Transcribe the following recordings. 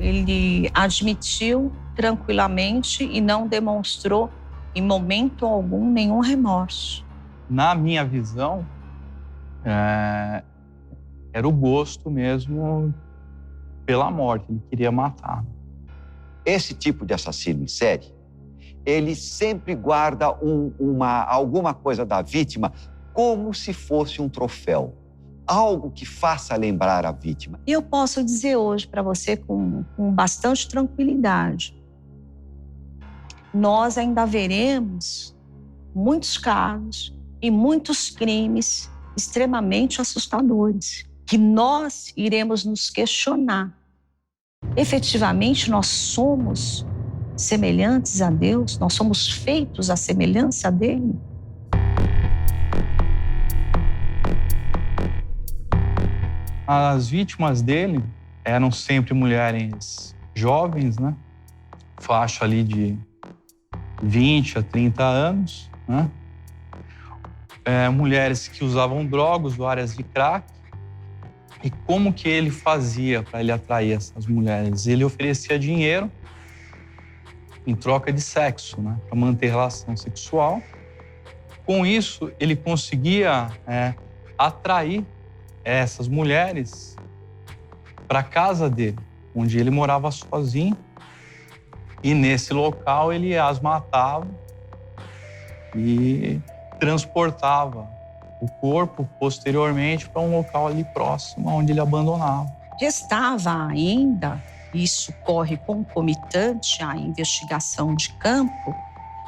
ele admitiu tranquilamente e não demonstrou em momento algum nenhum remorso. Na minha visão, era o gosto mesmo pela morte, ele queria matar. Esse tipo de assassino em série, ele sempre guarda alguma coisa da vítima como se fosse um troféu. Algo que faça lembrar a vítima. E eu posso dizer hoje para você com bastante tranquilidade, nós ainda veremos muitos casos e muitos crimes extremamente assustadores, que nós iremos nos questionar. Efetivamente, nós somos semelhantes a Deus? Nós somos feitos à semelhança dele? As vítimas dele eram sempre mulheres jovens, né? Faixa ali de 20 a 30 anos, né? Mulheres que usavam drogas, usuárias de crack. E como que ele fazia para ele atrair essas mulheres? Ele oferecia dinheiro em troca de sexo, né? Para manter relação sexual. Com isso, ele conseguia atrair essas mulheres para a casa dele, onde ele morava sozinho. E nesse local ele as matava e transportava o corpo posteriormente para um local ali próximo, onde ele abandonava. Restava ainda, isso corre concomitante à investigação de campo,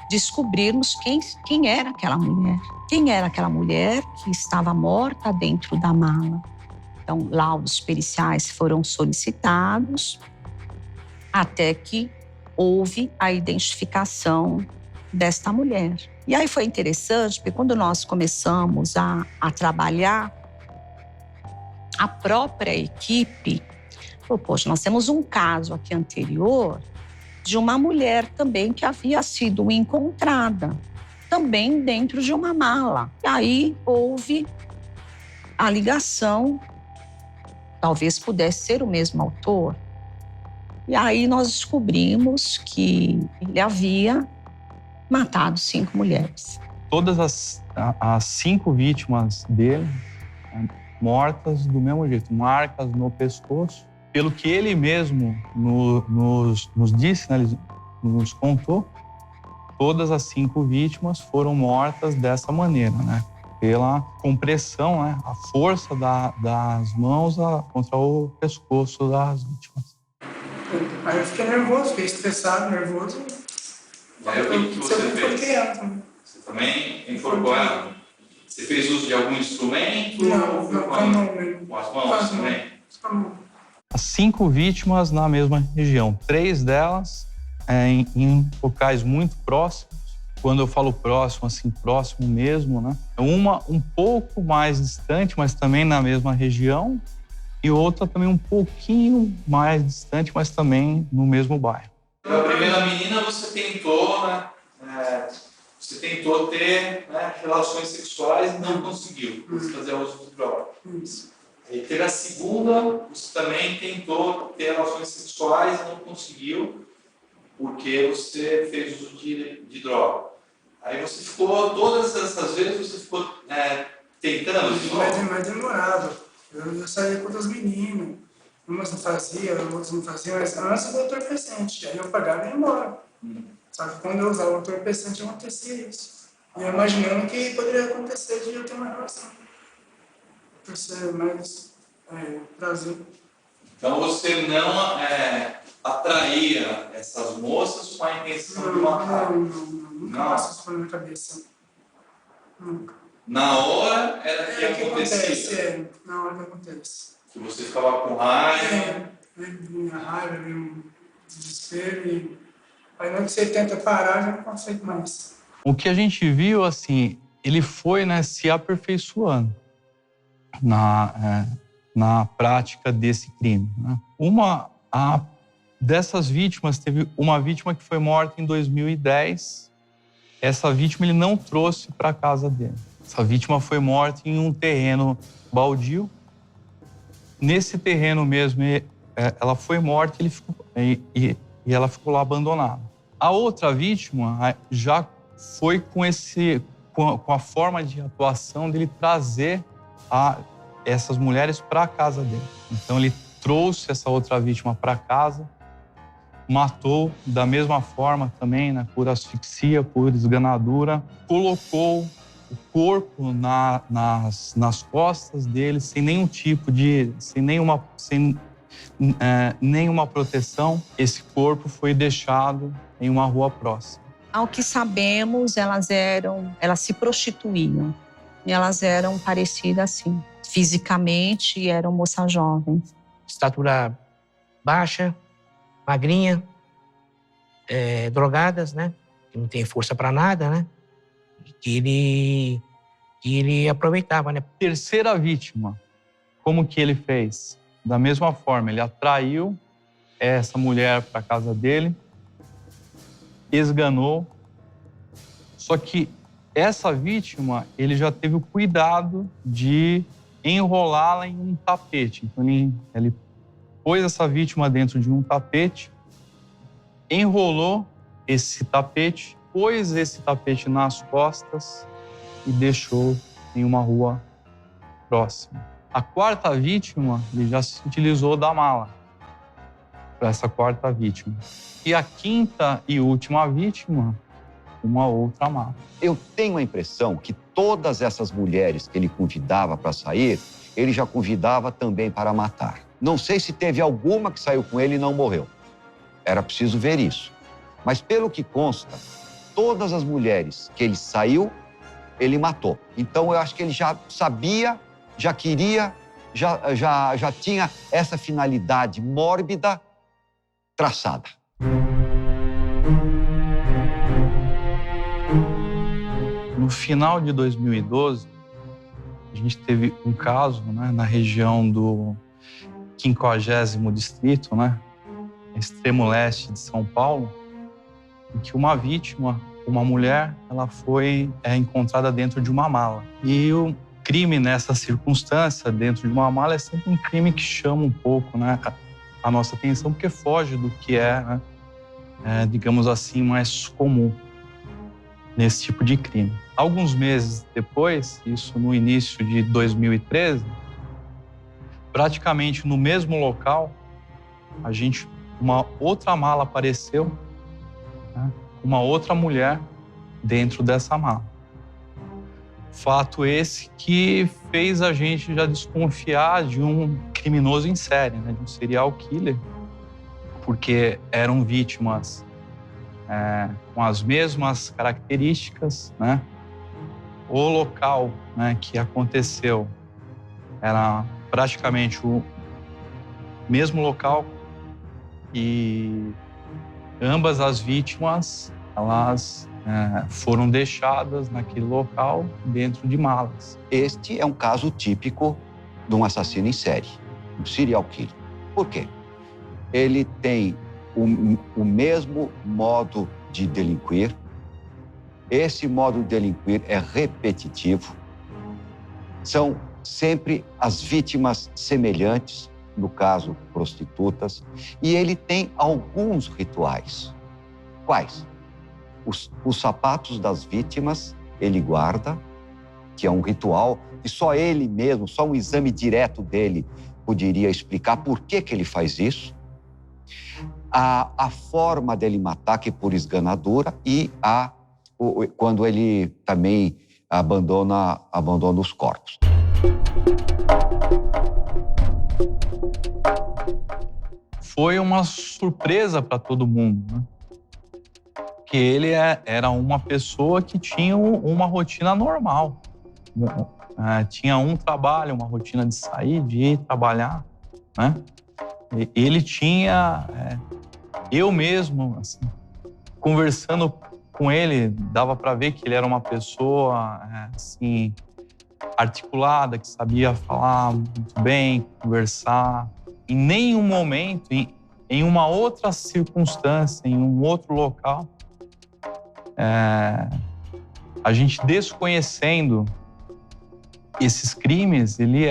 descobrirmos quem era aquela mulher. Quem era aquela mulher que estava morta dentro da mala. Então, laudos periciais foram solicitados até que houve a identificação desta mulher. E aí foi interessante, porque quando nós começamos a trabalhar, a própria equipe falou, poxa, nós temos um caso aqui anterior de uma mulher também que havia sido encontrada, também dentro de uma mala. E aí houve a ligação, talvez pudesse ser o mesmo autor. E aí nós descobrimos que ele havia matado 5 mulheres. Todas as 5 vítimas dele, mortas do mesmo jeito, marcas no pescoço. Pelo que ele mesmo nos disse, né, ele nos contou, todas as 5 vítimas foram mortas dessa maneira, né? Pela compressão, né? A força das mãos contra o pescoço das vítimas. Aí eu fiquei nervoso, fiquei estressado, nervoso. Aí o que você fez? Você também enforcou ela? Você fez uso de algum instrumento? Não, com a mão mesmo. Com as mãos também? Com a mão. As 5 vítimas na mesma região. 3 delas em locais muito próximos. Quando eu falo próximo, assim, próximo mesmo, né? Uma um pouco mais distante, mas também na mesma região. E outra também um pouquinho mais distante, mas também no mesmo bairro. A primeira menina você tentou, né? Você tentou ter, né, relações sexuais e não conseguiu fazer uso de droga. E teve a segunda, você também tentou ter relações sexuais e não conseguiu, porque você fez uso de droga. Aí você ficou, todas essas vezes, você ficou tentando de novo? Mas demorava. Eu saía com outras meninas. Umas não faziam, outras não faziam. Mas antes do entorpecente. Aí eu pagava e ia embora. Só que quando eu usava o entorpecente, acontecia isso. E eu imaginando que poderia acontecer de eu ter uma relação. Por ser mais prazer. Então você não atraía essas moças com a intenção de matar? Nunca passou isso pela minha cabeça. Nunca. Na hora era que acontecia? Na hora que acontece. Que você ficava com raiva? Vinha raiva, vinha um desespero. E aí na hora que você tenta parar, já não consegue mais. O que a gente viu, assim, ele foi, né, se aperfeiçoando na prática desse crime, né? Dessas vítimas, teve uma vítima que foi morta em 2010. Essa vítima ele não trouxe para a casa dele. Essa vítima foi morta em um terreno baldio. Nesse terreno mesmo, ela foi morta e ela ficou lá abandonada. A outra vítima já foi com a forma de atuação dele trazer essas mulheres para a casa dele. Então ele trouxe essa outra vítima para casa, matou da mesma forma também, né, por asfixia, por esganadura, colocou o corpo nas costas dele sem nenhum tipo de, sem nenhuma proteção. Esse corpo foi deixado em uma rua próxima. Ao que sabemos, elas se prostituíam. E elas eram parecidas assim, fisicamente, e eram moças jovens. Estatura baixa, magrinha, drogadas, né? Que não tem força para nada, né? Que ele aproveitava, né? Terceira vítima, como que ele fez? Da mesma forma, ele atraiu essa mulher para a casa dele, esganou. Só que essa vítima, ele já teve o cuidado de enrolá-la em um tapete. Então, ele pôs essa vítima dentro de um tapete, enrolou esse tapete, pôs esse tapete nas costas e deixou em uma rua próxima. A quarta vítima, ele já se utilizou da mala para essa quarta vítima. E a quinta e última vítima, uma outra mala. Eu tenho a impressão que todas essas mulheres que ele convidava para sair, ele já convidava também para matar. Não sei se teve alguma que saiu com ele e não morreu. Era preciso ver isso. Mas pelo que consta, todas as mulheres que ele saiu, ele matou. Então eu acho que ele já sabia, já queria, já tinha essa finalidade mórbida traçada. No final de 2012, a gente teve um caso, né, na região do 50º distrito, né, extremo leste de São Paulo, em que uma vítima, uma mulher, ela foi encontrada dentro de uma mala. E o crime nessa circunstância, dentro de uma mala, é sempre um crime que chama um pouco, né, a nossa atenção, porque foge do que né, digamos assim, mais comum nesse tipo de crime. Alguns meses depois, isso no início de 2013, praticamente no mesmo local, uma outra mala apareceu, né, uma outra mulher dentro dessa mala. Fato esse que fez a gente já desconfiar de um criminoso em série, né, de um serial killer, porque eram vítimas com as mesmas características, né? O local, né, que aconteceu era praticamente o mesmo local e ambas as vítimas, elas foram deixadas naquele local dentro de malas. Este é um caso típico de um assassino em série, um serial killer. Por quê? Ele tem o mesmo modo de delinquir. Esse modo de delinquir é repetitivo. São sempre as vítimas semelhantes, no caso, prostitutas. E ele tem alguns rituais. Quais? Os sapatos das vítimas ele guarda, que é um ritual que só ele mesmo, só um exame direto dele poderia explicar por que ele faz isso. A forma dele matar, que é por esganadura, e quando ele também abandona os corpos. Foi uma surpresa para todo mundo, né? Que ele era uma pessoa que tinha uma rotina normal. Tinha um trabalho, uma rotina de sair, de ir trabalhar, né? Ele tinha... eu mesmo, assim, conversando com ele, dava para ver que ele era uma pessoa, assim, articulada, que sabia falar muito bem, conversar. Em nenhum momento, em uma outra circunstância, em um outro local, a gente desconhecendo esses crimes, ele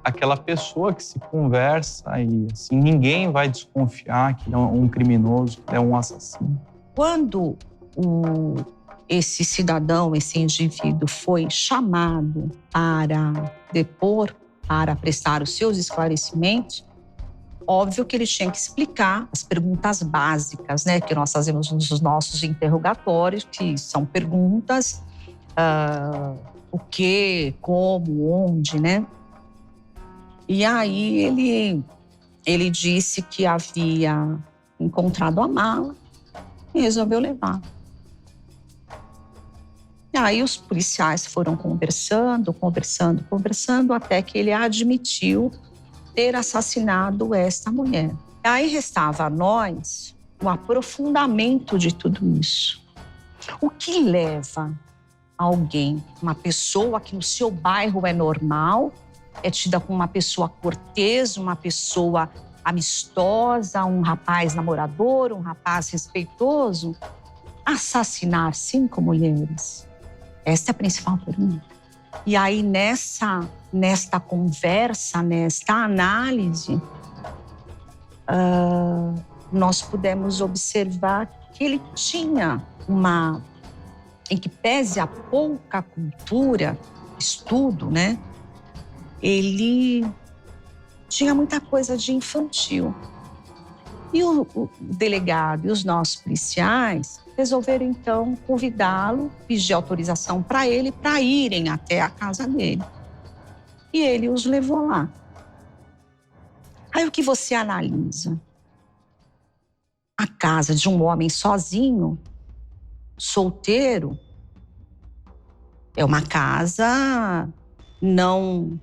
aquela pessoa que se conversa e assim, ninguém vai desconfiar que ele é um criminoso, que ele é um assassino. Quando esse cidadão, esse indivíduo foi chamado para depor, para prestar os seus esclarecimentos, óbvio que ele tinha que explicar as perguntas básicas, né, que nós fazemos nos nossos interrogatórios, que são perguntas o que, como, onde, né? E aí ele disse que havia encontrado a mala e resolveu levar. E aí os policiais foram conversando, até que ele admitiu ter assassinado esta mulher. E aí restava a nós o aprofundamento de tudo isso. O que leva alguém, uma pessoa que no seu bairro é normal, é tida como uma pessoa cortês, uma pessoa amistosa, um rapaz namorador, um rapaz respeitoso, assassinar 5 mulheres? Essa é a principal pergunta. E aí, nesta conversa, nesta análise, nós pudemos observar que ele tinha em que pese a pouca cultura, estudo, né? Ele tinha muita coisa de infantil. E o delegado e os nossos policiais resolveram, então, convidá-lo, pedir autorização para ele, para irem até a casa dele. E ele os levou lá. Aí o que você analisa? A casa de um homem sozinho, solteiro, é uma casa não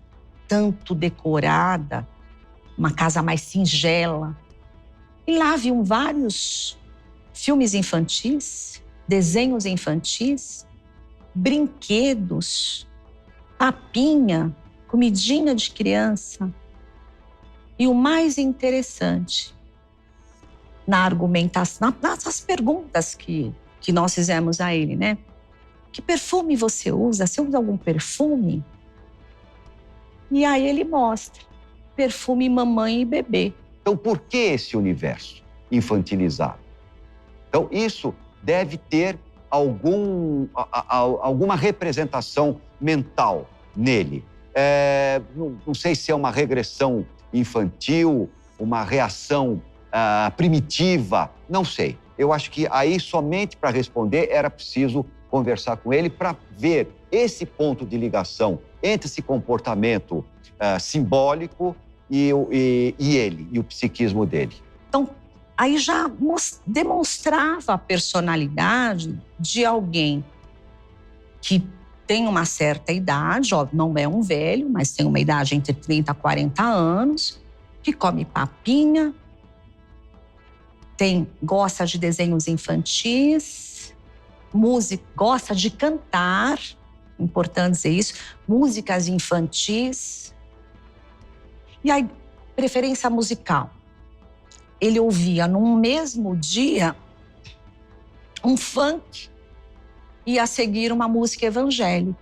tanto decorada, uma casa mais singela. E lá haviam vários filmes infantis, desenhos infantis, brinquedos, papinha, comidinha de criança. E o mais interessante, na argumentação, nas perguntas que nós fizemos a ele, né? Que perfume você usa? Você usa algum perfume? E aí ele mostra, perfume mamãe e bebê. Então, por que esse universo infantilizado? Então, isso deve ter alguma representação mental nele. Não sei se é uma regressão infantil, uma reação primitiva, não sei. Eu acho que aí, somente para responder, era preciso conversar com ele para ver esse ponto de ligação entre esse comportamento simbólico e ele, e o psiquismo dele. Então, aí já demonstrava a personalidade de alguém que tem uma certa idade, ó, não é um velho, mas tem uma idade entre 30 a 40 anos, que come papinha, gosta de desenhos infantis, gosta de cantar, importante dizer isso, músicas infantis. E aí, preferência musical. Ele ouvia num mesmo dia um funk e a seguir uma música evangélica.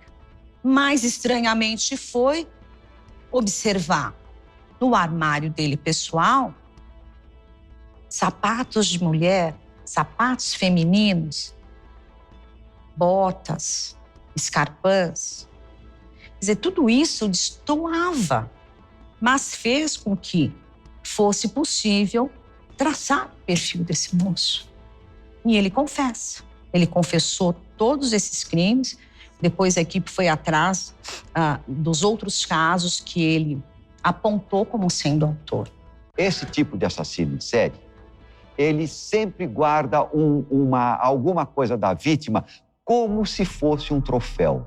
Mais estranhamente foi observar no armário dele pessoal sapatos de mulher, sapatos femininos, botas, escarpãs. Quer dizer, tudo isso destoava, mas fez com que fosse possível traçar o perfil desse moço. E ele confessa. Ele confessou todos esses crimes. Depois a equipe foi atrás dos outros casos que ele apontou como sendo autor. Esse tipo de assassino em série, ele sempre guarda alguma coisa da vítima como se fosse um troféu.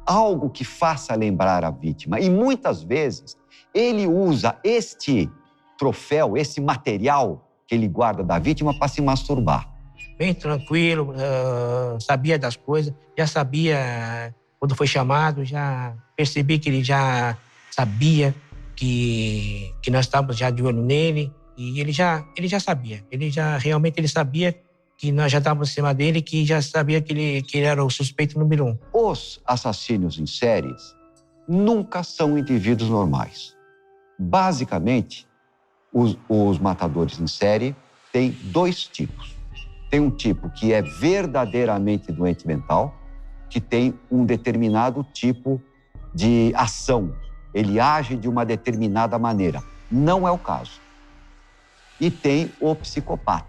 Algo que faça lembrar a vítima. E muitas vezes ele usa este troféu, esse material que ele guarda da vítima para se masturbar. Bem tranquilo, sabia das coisas, já sabia, quando foi chamado, já percebi que ele já sabia que nós estávamos já de olho nele, e ele já sabia, realmente ele sabia que nós já estávamos em cima dele, que já sabia que ele era o suspeito número 1. Os assassinos em séries nunca são indivíduos normais. Basicamente, os matadores em série têm dois tipos. Tem um tipo que é verdadeiramente doente mental, que tem um determinado tipo de ação. Ele age de uma determinada maneira. Não é o caso. E tem o psicopata,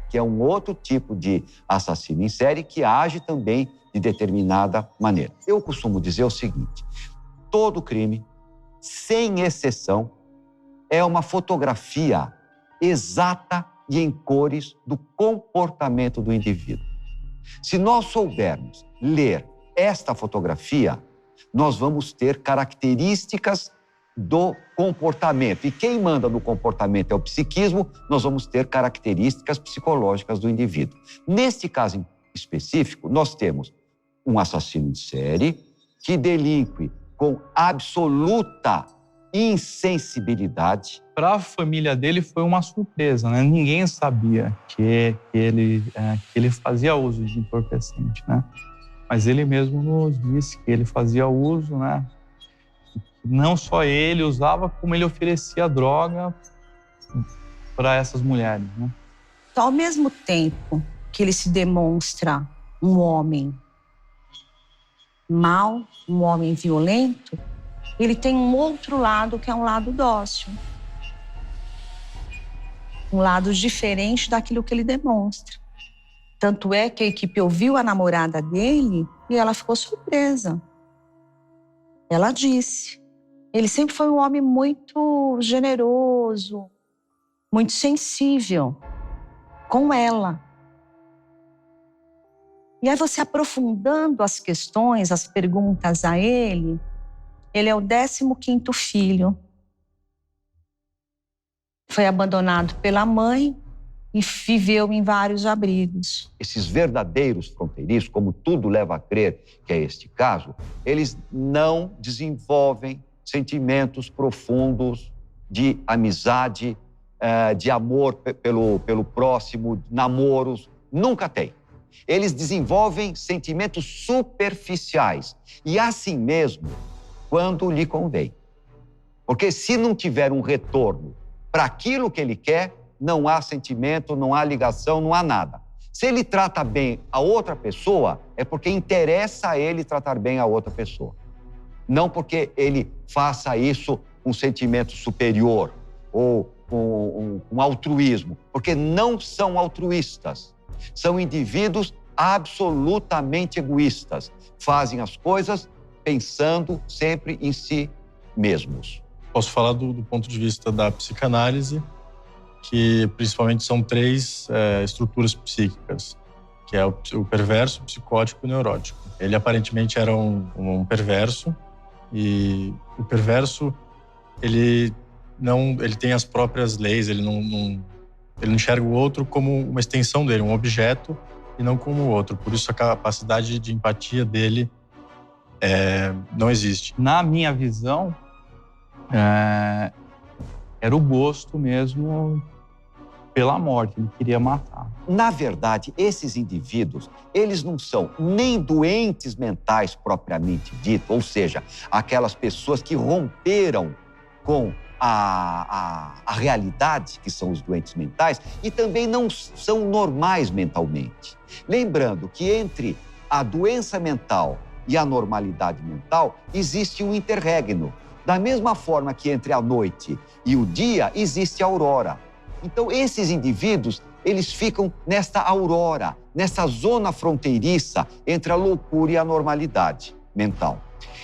que é um outro tipo de assassino em série que age também de determinada maneira. Eu costumo dizer o seguinte: todo crime, sem exceção, é uma fotografia exata e em cores do comportamento do indivíduo. Se nós soubermos ler esta fotografia, nós vamos ter características do comportamento. E quem manda no comportamento é o psiquismo, nós vamos ter características psicológicas do indivíduo. Neste caso específico, nós temos um assassino em série que delinque com absoluta insensibilidade. Para a família dele foi uma surpresa, né? Ninguém sabia que ele fazia uso de entorpecente, né? Mas ele mesmo nos disse que ele fazia uso, né? Não só ele usava, como ele oferecia droga para essas mulheres, né? Então, ao mesmo tempo que ele se demonstra um homem mau, um homem violento, ele tem um outro lado que é um lado dócil. Um lado diferente daquilo que ele demonstra. Tanto é que a equipe ouviu a namorada dele e ela ficou surpresa. Ela disse: ele sempre foi um homem muito generoso, muito sensível com ela. E aí você aprofundando as questões, as perguntas a ele é o 15º filho. Foi abandonado pela mãe e viveu em vários abrigos. Esses verdadeiros fronteiriços, como tudo leva a crer que é este caso, eles não desenvolvem sentimentos profundos de amizade, de amor pelo próximo, namoros. Nunca tem. Eles desenvolvem sentimentos superficiais. E assim mesmo, quando lhe convém. Porque se não tiver um retorno para aquilo que ele quer, não há sentimento, não há ligação, não há nada. Se ele trata bem a outra pessoa, é porque interessa a ele tratar bem a outra pessoa. Não porque ele faça isso com sentimento superior ou com altruísmo. Porque não são altruístas. São indivíduos absolutamente egoístas. Fazem as coisas pensando sempre em si mesmos. Posso falar do ponto de vista da psicanálise, que principalmente são 3 estruturas psíquicas, que é o perverso, o psicótico e o neurótico. Ele aparentemente era um perverso, e o perverso, ele tem as próprias leis, ele não enxerga o outro como uma extensão dele, um objeto, e não como o outro. Por isso a capacidade de empatia dele não existe. Na minha visão, era o gosto mesmo pela morte, ele queria matar. Na verdade, esses indivíduos, eles não são nem doentes mentais propriamente dito, ou seja, aquelas pessoas que romperam com a realidade, que são os doentes mentais, e também não são normais mentalmente. Lembrando que entre a doença mental e a normalidade mental existe um interregno. Da mesma forma que entre a noite e o dia existe a aurora. Então, esses indivíduos, eles ficam nesta aurora, nessa zona fronteiriça entre a loucura e a normalidade mental.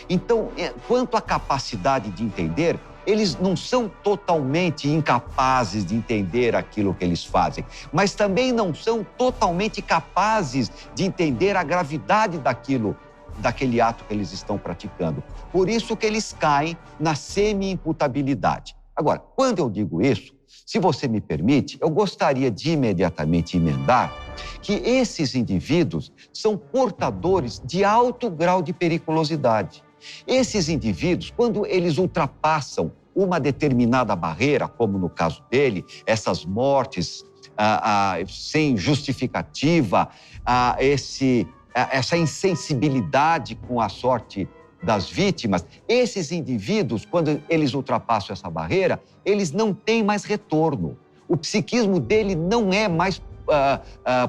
Então, quanto à capacidade de entender, eles não são totalmente incapazes de entender aquilo que eles fazem, mas também não são totalmente capazes de entender a gravidade daquele ato que eles estão praticando. Por isso que eles caem na semi-imputabilidade. Agora, quando eu digo isso, se você me permite, eu gostaria de imediatamente emendar que esses indivíduos são portadores de alto grau de periculosidade. Esses indivíduos, quando eles ultrapassam uma determinada barreira, como no caso dele, essas mortes sem justificativa, essa insensibilidade com a sorte das vítimas, esses indivíduos, quando eles ultrapassam essa barreira, eles não têm mais retorno. O psiquismo dele não é mais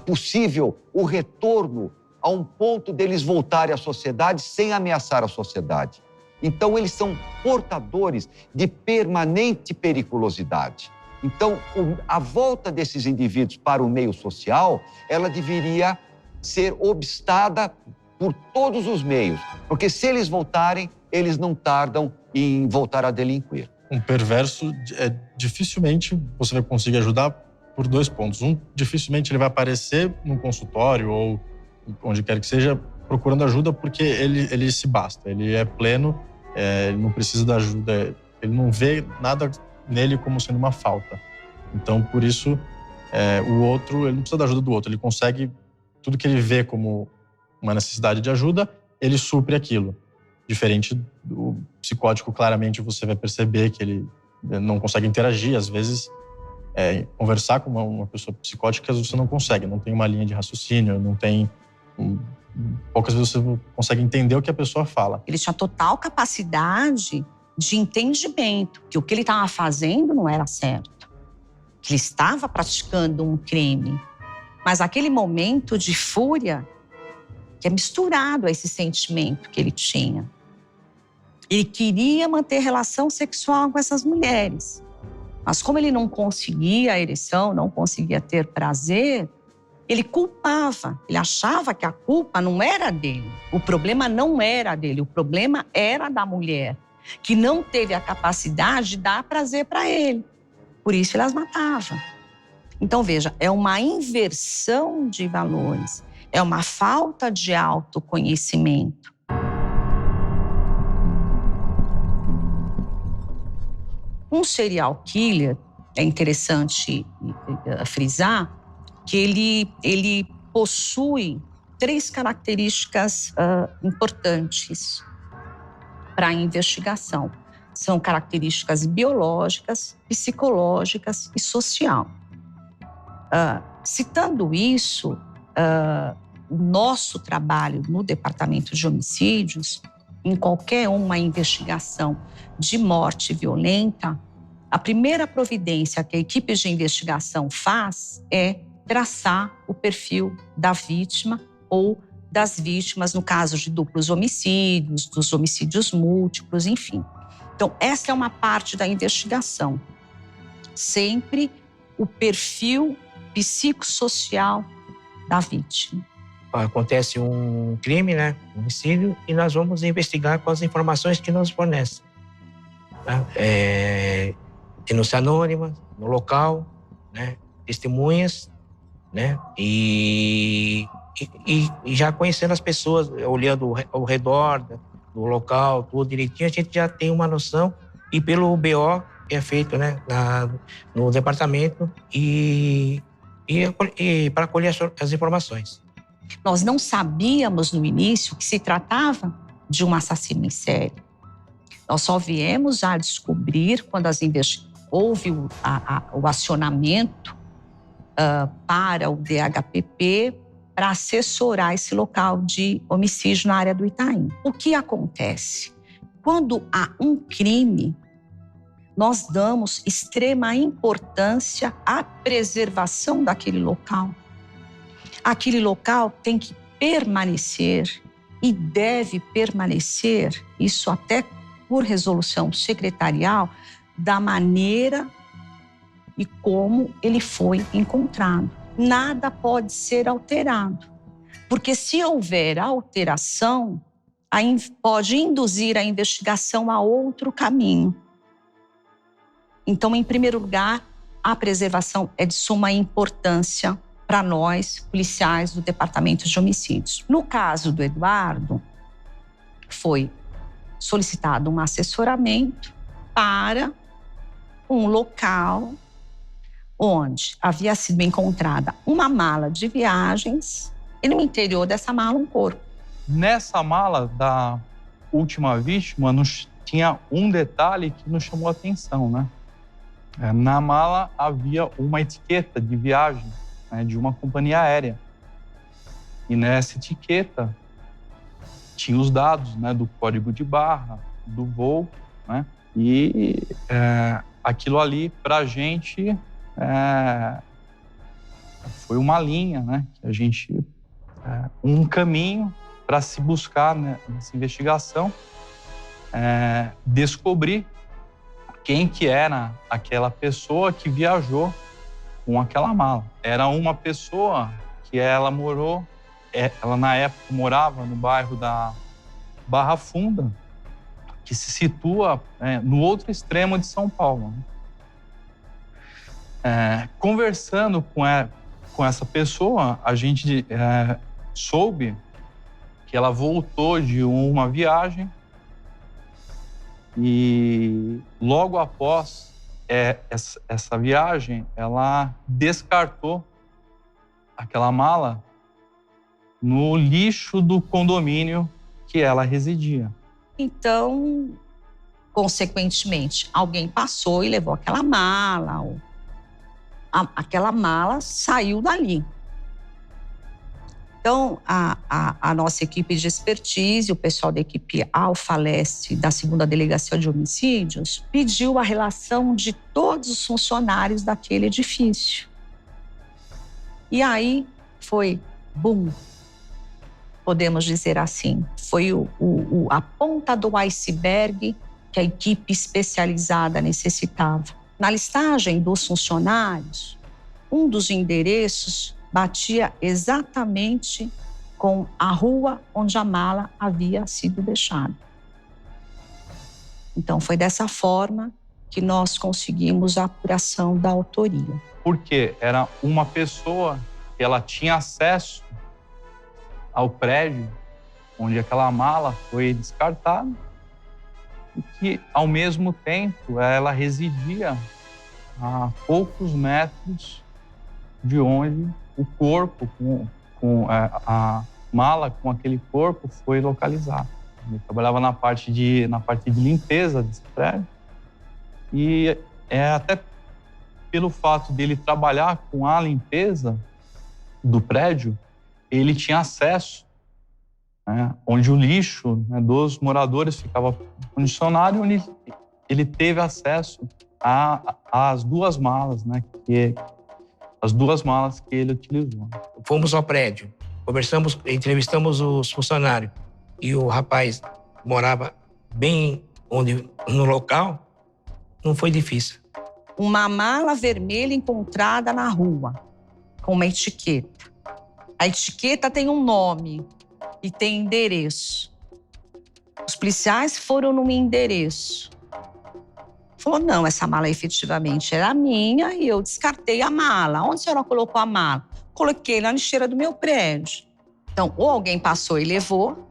possível o retorno a um ponto deles voltarem à sociedade sem ameaçar a sociedade. Então, eles são portadores de permanente periculosidade. Então, a volta desses indivíduos para o meio social, ela deveria ser obstada por todos os meios, porque se eles voltarem, eles não tardam em voltar a delinquir. Um perverso, dificilmente você vai conseguir ajudar por 2 pontos. Dificilmente ele vai aparecer num consultório ou onde quer que seja procurando ajuda, porque ele se basta, ele é pleno, ele não precisa da ajuda, ele não vê nada nele como sendo uma falta. Então, por isso, o outro, ele não precisa da ajuda do outro, ele consegue tudo que ele vê como uma necessidade de ajuda, ele supre aquilo. Diferente do psicótico, claramente você vai perceber que ele não consegue interagir, às vezes conversar com uma pessoa psicótica, às vezes você não consegue, não tem uma linha de raciocínio, não tem... poucas vezes você consegue entender o que a pessoa fala. Ele tinha total capacidade de entendimento que o que ele estava fazendo não era certo, que ele estava praticando um crime. Mas aquele momento de fúria, que é misturado a esse sentimento que ele tinha. Ele queria manter relação sexual com essas mulheres. Mas como ele não conseguia a ereção, não conseguia ter prazer, ele culpava. Ele achava que a culpa não era dele. O problema não era dele, o problema era da mulher, que não teve a capacidade de dar prazer para ele. Por isso ele as matava. Então, veja, é uma inversão de valores, é uma falta de autoconhecimento. Um serial killer, é interessante frisar, que ele possui 3 características importantes para a investigação. São características biológicas, psicológicas e social. Citando isso, o nosso trabalho no Departamento de Homicídios, em qualquer uma investigação de morte violenta, a primeira providência que a equipe de investigação faz é traçar o perfil da vítima ou das vítimas, no caso de duplos homicídios, dos homicídios múltiplos, enfim. Então, essa é uma parte da investigação. Sempre o perfil psicossocial da vítima. Acontece um crime, né? Um homicídio, e nós vamos investigar com as informações que nos fornecem. Tá? Denúncia anônima no local, né? Testemunhas, né? E já conhecendo as pessoas, olhando ao redor do local, tudo direitinho, a gente já tem uma noção. E pelo BO que é feito, né? No departamento e para colher as informações. Nós não sabíamos no início que se tratava de um assassino em série. Nós só viemos a descobrir quando houve o acionamento para o DHPP para assessorar esse local de homicídio na área do Itaim. O que acontece? Quando há um crime, nós damos extrema importância à preservação daquele local. Aquele local tem que permanecer e deve permanecer, isso até por resolução secretarial, da maneira e como ele foi encontrado. Nada pode ser alterado, porque se houver alteração, pode induzir a investigação a outro caminho. Então, em primeiro lugar, a preservação é de suma importância para nós, policiais do Departamento de Homicídios. No caso do Eduardo, foi solicitado um assessoramento para um local onde havia sido encontrada uma mala de viagens e no interior dessa mala um corpo. Nessa mala da última vítima, tinha um detalhe que nos chamou a atenção, né? Na mala havia uma etiqueta de viagem, né, de uma companhia aérea. E nessa etiqueta tinha os dados, né, do código de barra, do voo, né? E aquilo ali, para a gente, foi uma linha, né? Que a gente, um caminho para se buscar, né, nessa investigação, descobrir quem que era aquela pessoa que viajou com aquela mala. Era uma pessoa que ela morou, ela na época morava no bairro da Barra Funda, que se situa no outro extremo de São Paulo. Conversando com essa pessoa, a gente soube que ela voltou de uma viagem e logo após essa viagem, ela descartou aquela mala no lixo do condomínio que ela residia. Então, consequentemente, alguém passou e levou aquela mala, ou aquela mala saiu dali. Então, a nossa equipe de expertise, o pessoal da equipe Alfa Leste da 2ª Delegacia de Homicídios, pediu a relação de todos os funcionários daquele edifício. E aí foi, bum, podemos dizer assim, foi a ponta do iceberg que a equipe especializada necessitava. Na listagem dos funcionários, um dos endereços batia exatamente com a rua onde a mala havia sido deixada. Então, foi dessa forma que nós conseguimos a apuração da autoria. Porque era uma pessoa que ela tinha acesso ao prédio onde aquela mala foi descartada e que, ao mesmo tempo, ela residia a poucos metros de onde o corpo, com a mala com aquele corpo, foi localizado. Ele trabalhava na parte de limpeza desse prédio e até pelo fato dele trabalhar com a limpeza do prédio, ele tinha acesso, né, onde o lixo, né, dos moradores ficava condicionado, onde ele teve acesso às duas malas, né, as duas malas que ele utilizou. Fomos ao prédio, conversamos, entrevistamos os funcionários e o rapaz morava bem no local, não foi difícil. Uma mala vermelha encontrada na rua, com uma etiqueta. A etiqueta tem um nome e tem endereço. Os policiais foram no endereço. Falou, não, essa mala efetivamente era minha e eu descartei a mala. Onde a senhora colocou a mala? Coloquei na lixeira do meu prédio. Então, ou alguém passou e levou,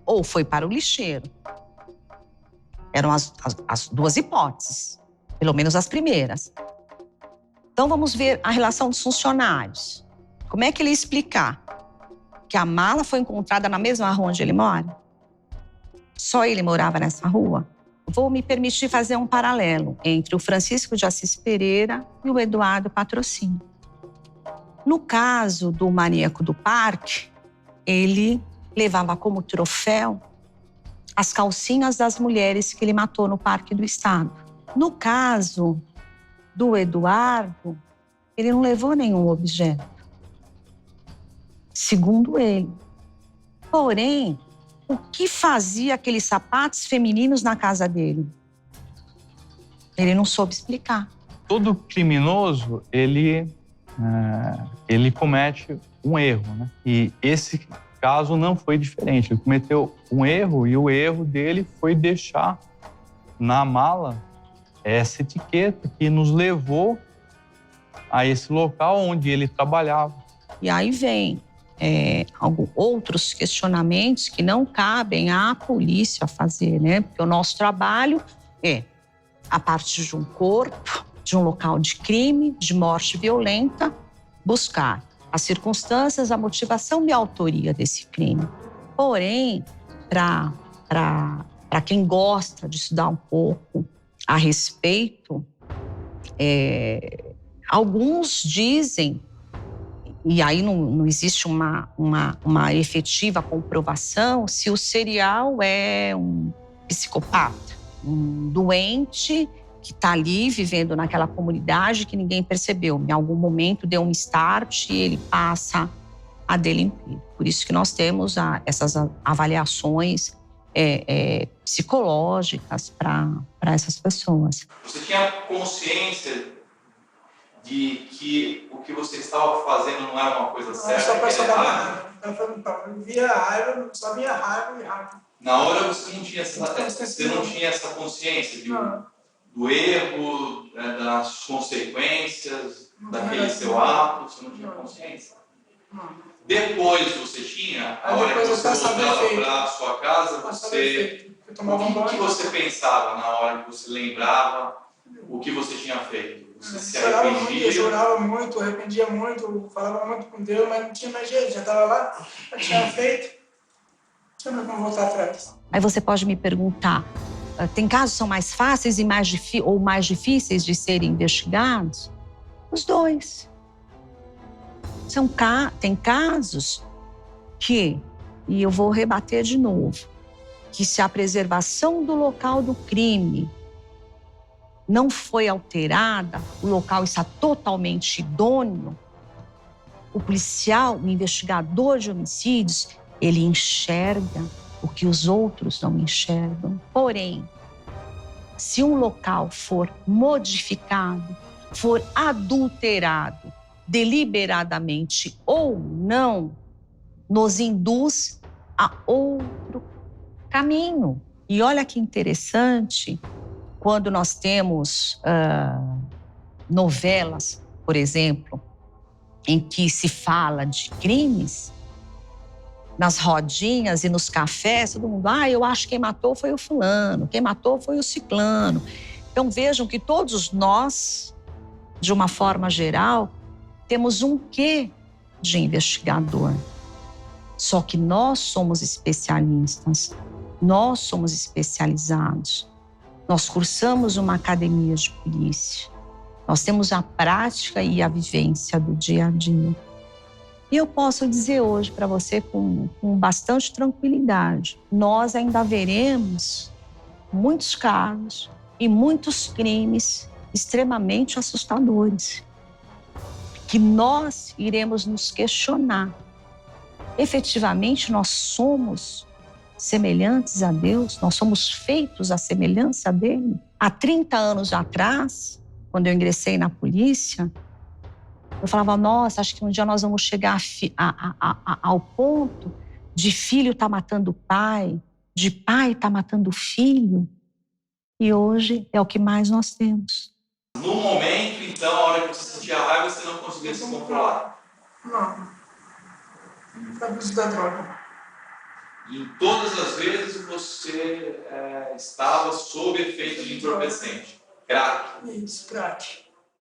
ou foi para o lixeiro. Eram as duas hipóteses, pelo menos as primeiras. Então, vamos ver a relação dos funcionários. Como é que ele ia explicar que a mala foi encontrada na mesma rua onde ele mora? Só ele morava nessa rua? Vou me permitir fazer um paralelo entre o Francisco de Assis Pereira e o Eduardo Patrocínio. No caso do maníaco do parque, ele levava como troféu as calcinhas das mulheres que ele matou no Parque do Estado. No caso do Eduardo, ele não levou nenhum objeto, segundo ele. Porém, o que fazia aqueles sapatos femininos na casa dele? Ele não soube explicar. Todo criminoso, ele comete um erro, né? E esse caso não foi diferente. Ele cometeu um erro e o erro dele foi deixar na mala essa etiqueta que nos levou a esse local onde ele trabalhava. E aí vem outros questionamentos que não cabem à polícia fazer, né? Porque o nosso trabalho é, a partir de um corpo, de um local de crime, de morte violenta, buscar as circunstâncias, a motivação e a autoria desse crime. Porém, para quem gosta de estudar um pouco a respeito, alguns dizem, e aí não existe uma efetiva comprovação se o serial é um psicopata, um doente que está ali vivendo naquela comunidade que ninguém percebeu. Em algum momento deu um start e ele passa a delimpir. Por isso que nós temos essas avaliações psicológicas para essas pessoas. Você tinha consciência de que o que você estava fazendo não era uma coisa certa? Só para saber raiva. Eu via raiva, só via raiva e raiva. Na hora você não tinha essa consciência do erro, das consequências daquele seu ato? Você não tinha consciência? Não. Depois você tinha, a hora que você voltava para a sua casa, o que você pensava na hora que você lembrava o que você tinha feito? Você se arrependia? Eu chorava muito, arrependia muito, falava muito com Deus, mas não tinha mais jeito, já estava lá, já tinha feito, não tinha mais como voltar atrás. Aí você pode me perguntar, tem casos que são mais fáceis e mais difíceis de serem investigados? Os dois. Tem casos que, e eu vou rebater de novo, que se a preservação do local do crime não foi alterada, o local está totalmente idôneo, o policial, o investigador de homicídios, ele enxerga o que os outros não enxergam. Porém, se um local for modificado, for adulterado, deliberadamente ou não, nos induz a outro caminho. E olha que interessante, quando nós temos novelas, por exemplo, em que se fala de crimes, nas rodinhas e nos cafés, todo mundo, eu acho que quem matou foi o fulano, quem matou foi o ciclano. Então vejam que todos nós, de uma forma geral, temos um quê de investigador. Só que nós somos especialistas, nós somos especializados. Nós cursamos uma academia de polícia. Nós temos a prática e a vivência do dia a dia. E eu posso dizer hoje para você com bastante tranquilidade, nós ainda veremos muitos casos e muitos crimes extremamente assustadores, que nós iremos nos questionar. Efetivamente, nós somos semelhantes a Deus? Nós somos feitos à semelhança dele? Há 30 anos atrás, quando eu ingressei na polícia, eu falava, nossa, acho que um dia nós vamos chegar ao ponto de filho estar matando pai, de pai estar matando filho. E hoje é o que mais nós temos. No momento, então, a hora que você sentia raiva, você não conseguia se controlar? Não. Abuso da droga. Em todas as vezes você estava sob efeito de entorpecente. Crack. Isso, crack.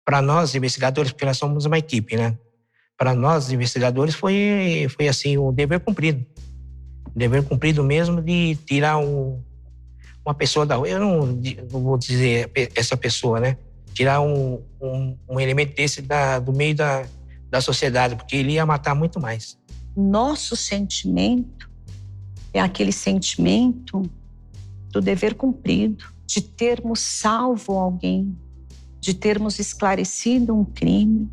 Para nós, investigadores, porque nós somos uma equipe, né? Para nós, investigadores, foi assim, um dever cumprido. Um dever cumprido mesmo de tirar uma pessoa da rua. Eu não vou dizer essa pessoa, né? Tirar um elemento desse do meio da sociedade, porque ele ia matar muito mais. Nosso sentimento é aquele sentimento do dever cumprido, de termos salvo alguém, de termos esclarecido um crime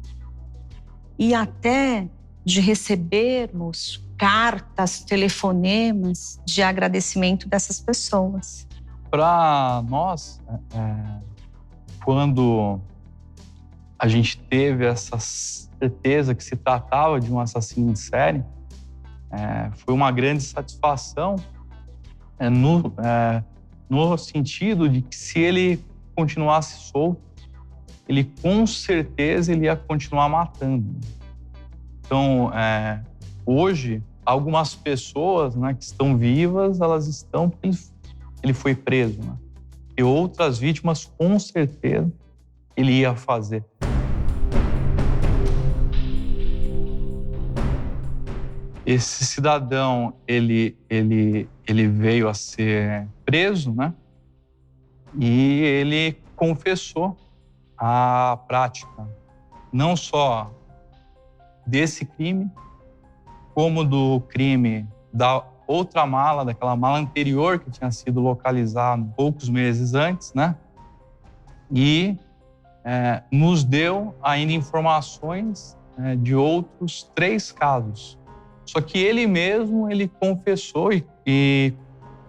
e até de recebermos cartas, telefonemas de agradecimento dessas pessoas. Para nós, quando a gente teve essa certeza que se tratava de um assassino em série, foi uma grande satisfação no sentido de que se ele continuasse solto, ele com certeza ele ia continuar matando. Então, hoje, algumas pessoas, né, que estão vivas, elas estão porque ele foi preso, né? E outras vítimas, com certeza, ele ia fazer. Esse cidadão, ele veio a ser preso, né? E ele confessou a prática, não só desse crime, como do crime da outra mala, daquela mala anterior que tinha sido localizada poucos meses antes, né? E nos deu ainda informações de outros 3 casos. Só que ele mesmo, ele confessou e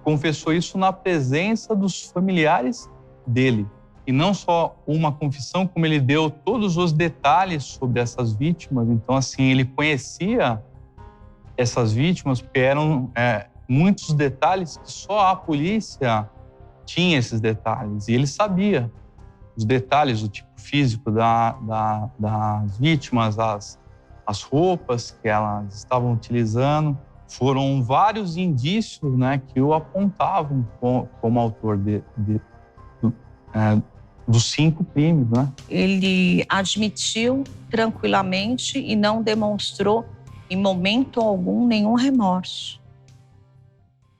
confessou isso na presença dos familiares dele. E não só uma confissão, como ele deu todos os detalhes sobre essas vítimas. Então, assim, ele conhecia essas vítimas porque eram muitos detalhes que só a polícia tinha esses detalhes. E ele sabia os detalhes do tipo físico das vítimas, as roupas que elas estavam utilizando. Foram vários indícios, né, que o apontavam como autor dos 5 crimes, né? Ele admitiu tranquilamente e não demonstrou em momento algum nenhum remorso.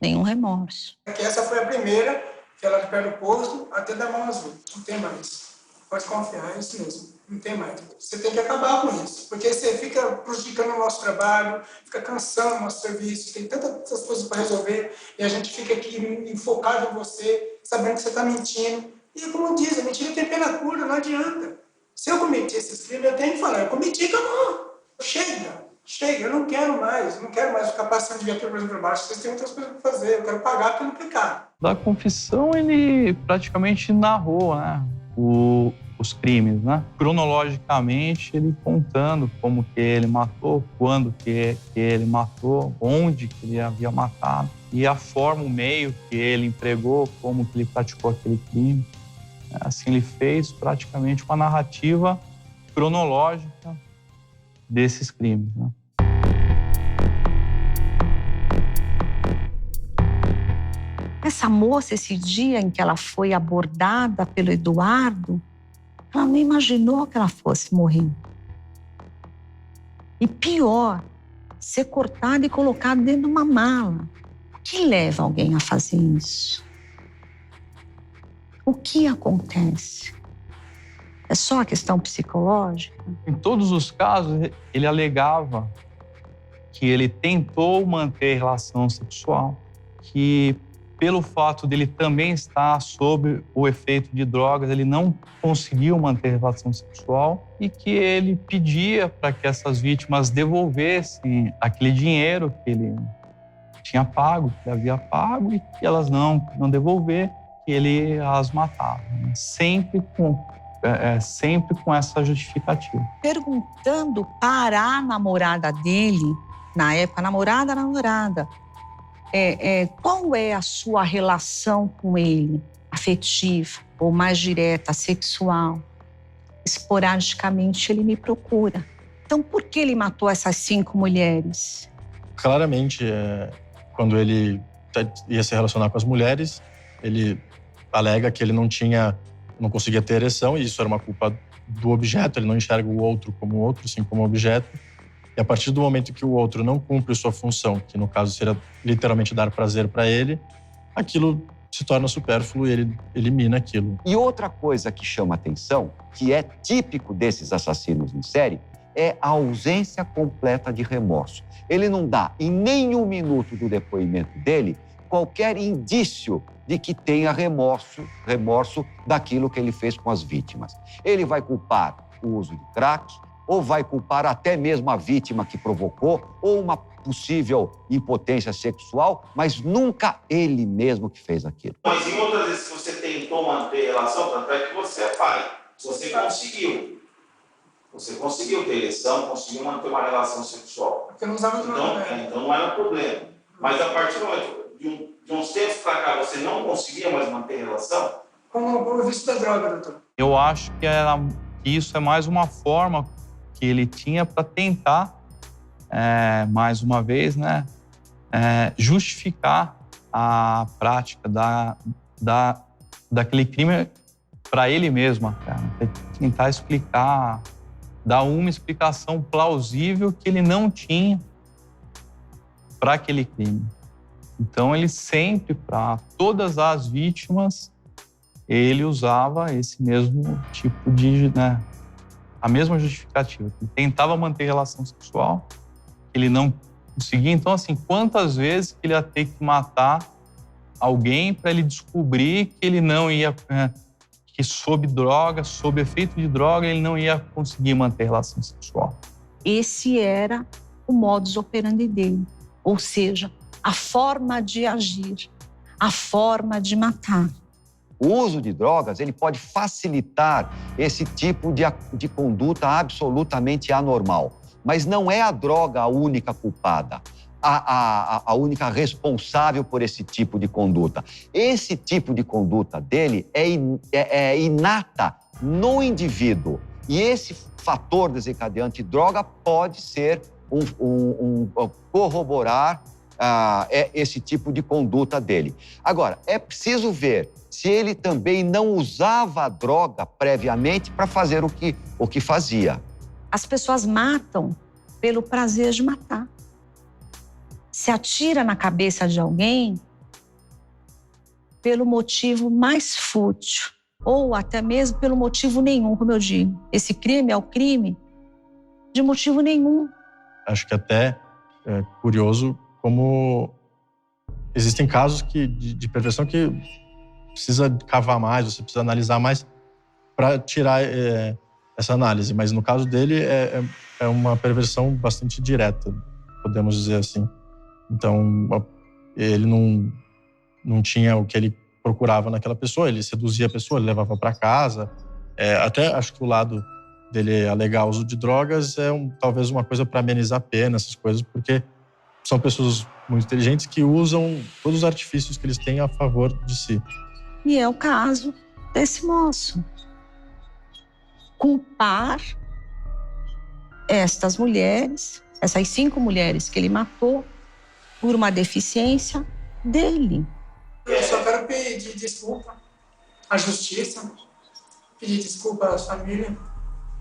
Nenhum remorso. Essa foi a primeira que ela perde o posto até dar mão azul. Não tem mais. Pode confiar, é isso mesmo. Não tem mais. Você tem que acabar com isso, porque você fica prejudicando o nosso trabalho, fica cansando o nosso serviço, tem tantas coisas para resolver e a gente fica aqui focado em você, sabendo que você está mentindo. E como diz, a mentira tem pena curta, não adianta. Se eu cometi esses crimes, eu tenho que falar, eu cometi, acabou. Chega, eu não quero mais ficar passando de viatura por exemplo, baixo. Vocês têm outras coisas para fazer, eu quero pagar pelo pecado. Da confissão, ele praticamente narrou, né, os crimes, né? Cronologicamente, ele contando como que ele matou, quando que ele matou, onde que ele havia matado e a forma, o meio que ele empregou, como que ele praticou aquele crime. Assim, ele fez praticamente uma narrativa cronológica desses crimes, né? Essa moça, esse dia em que ela foi abordada pelo Eduardo, ela não imaginou que ela fosse morrer. E pior, ser cortada e colocada dentro de uma mala. O que leva alguém a fazer isso? O que acontece? É só a questão psicológica? Em todos os casos, ele alegava que ele tentou manter relação sexual, que pelo fato dele também estar sob o efeito de drogas, ele não conseguiu manter relação sexual e que ele pedia para que essas vítimas devolvessem aquele dinheiro que ele tinha pago, que ele havia pago, e que elas não devolver, que ele as matava, né? Sempre com essa justificativa. Perguntando para a namorada dele, na época, namorada, qual é a sua relação com ele? Afetiva ou mais direta, sexual? Esporadicamente ele me procura. Então, por que ele matou essas 5 mulheres? Claramente, quando ele ia se relacionar com as mulheres, ele alega que ele não conseguia ter ereção, e isso era uma culpa do objeto, ele não enxerga o outro como outro, sim como objeto. E a partir do momento que o outro não cumpre sua função, que no caso seria literalmente dar prazer para ele, aquilo se torna supérfluo e ele elimina aquilo. E outra coisa que chama atenção, que é típico desses assassinos em série, é a ausência completa de remorso. Ele não dá, em nenhum minuto do depoimento dele, qualquer indício de que tenha remorso daquilo que ele fez com as vítimas. Ele vai culpar o uso de crack, ou vai culpar até mesmo a vítima que provocou, ou uma possível impotência sexual, mas nunca ele mesmo que fez aquilo. Mas em outras vezes que você tentou manter relação, tanto é que você é pai, você conseguiu. Você conseguiu ter ereção, conseguiu manter uma relação sexual. Porque não usava droga, né? Então não era problema. Mas a partir do momento de uns tempos para cá, você não conseguia mais manter relação? Como o vício da droga, doutor. Eu acho que isso é mais uma forma que ele tinha para tentar, mais uma vez, né, justificar a prática daquele crime para ele mesmo, até, tentar explicar, dar uma explicação plausível que ele não tinha para aquele crime. Então, ele sempre, para todas as vítimas, ele usava esse mesmo tipo de a mesma justificativa. Ele tentava manter relação sexual, ele não conseguia. Então, assim, quantas vezes ele ia ter que matar alguém para ele descobrir que ele não ia, que sob droga, sob efeito de droga, ele não ia conseguir manter relação sexual. Esse era o modus operandi dele, ou seja, a forma de agir, a forma de matar. O uso de drogas, ele pode facilitar esse tipo de conduta absolutamente anormal. Mas não é a droga a única culpada, a única responsável por esse tipo de conduta. Esse tipo de conduta dele é inata no indivíduo. E esse fator desencadeante de droga pode ser corroborar esse tipo de conduta dele. Agora, é preciso ver se ele também não usava a droga previamente para fazer o que fazia. As pessoas matam pelo prazer de matar. Se atira na cabeça de alguém pelo motivo mais fútil, ou até mesmo pelo motivo nenhum, como eu digo. Esse crime é o crime de motivo nenhum. Acho que até é curioso como existem casos de perversão que precisa cavar mais, você precisa analisar mais para tirar essa análise. Mas no caso dele é uma perversão bastante direta, podemos dizer assim. Então, ele não tinha o que ele procurava naquela pessoa, ele seduzia a pessoa, ele levava para casa. Até acho que o lado dele alegar o uso de drogas é talvez uma coisa para amenizar a pena, essas coisas, porque são pessoas muito inteligentes que usam todos os artifícios que eles têm a favor de si. E é o caso desse moço. Culpar estas mulheres, essas 5 mulheres que ele matou, por uma deficiência dele. Eu só quero pedir desculpa à justiça, pedir desculpa à família,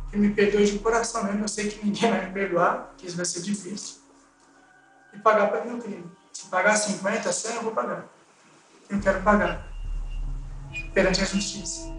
que me perdoe de coração mesmo. Eu sei que ninguém vai me perdoar, que isso vai ser difícil. E pagar pelo meu crime. Se pagar 50, 100, eu vou pagar. Eu quero pagar perante a justiça.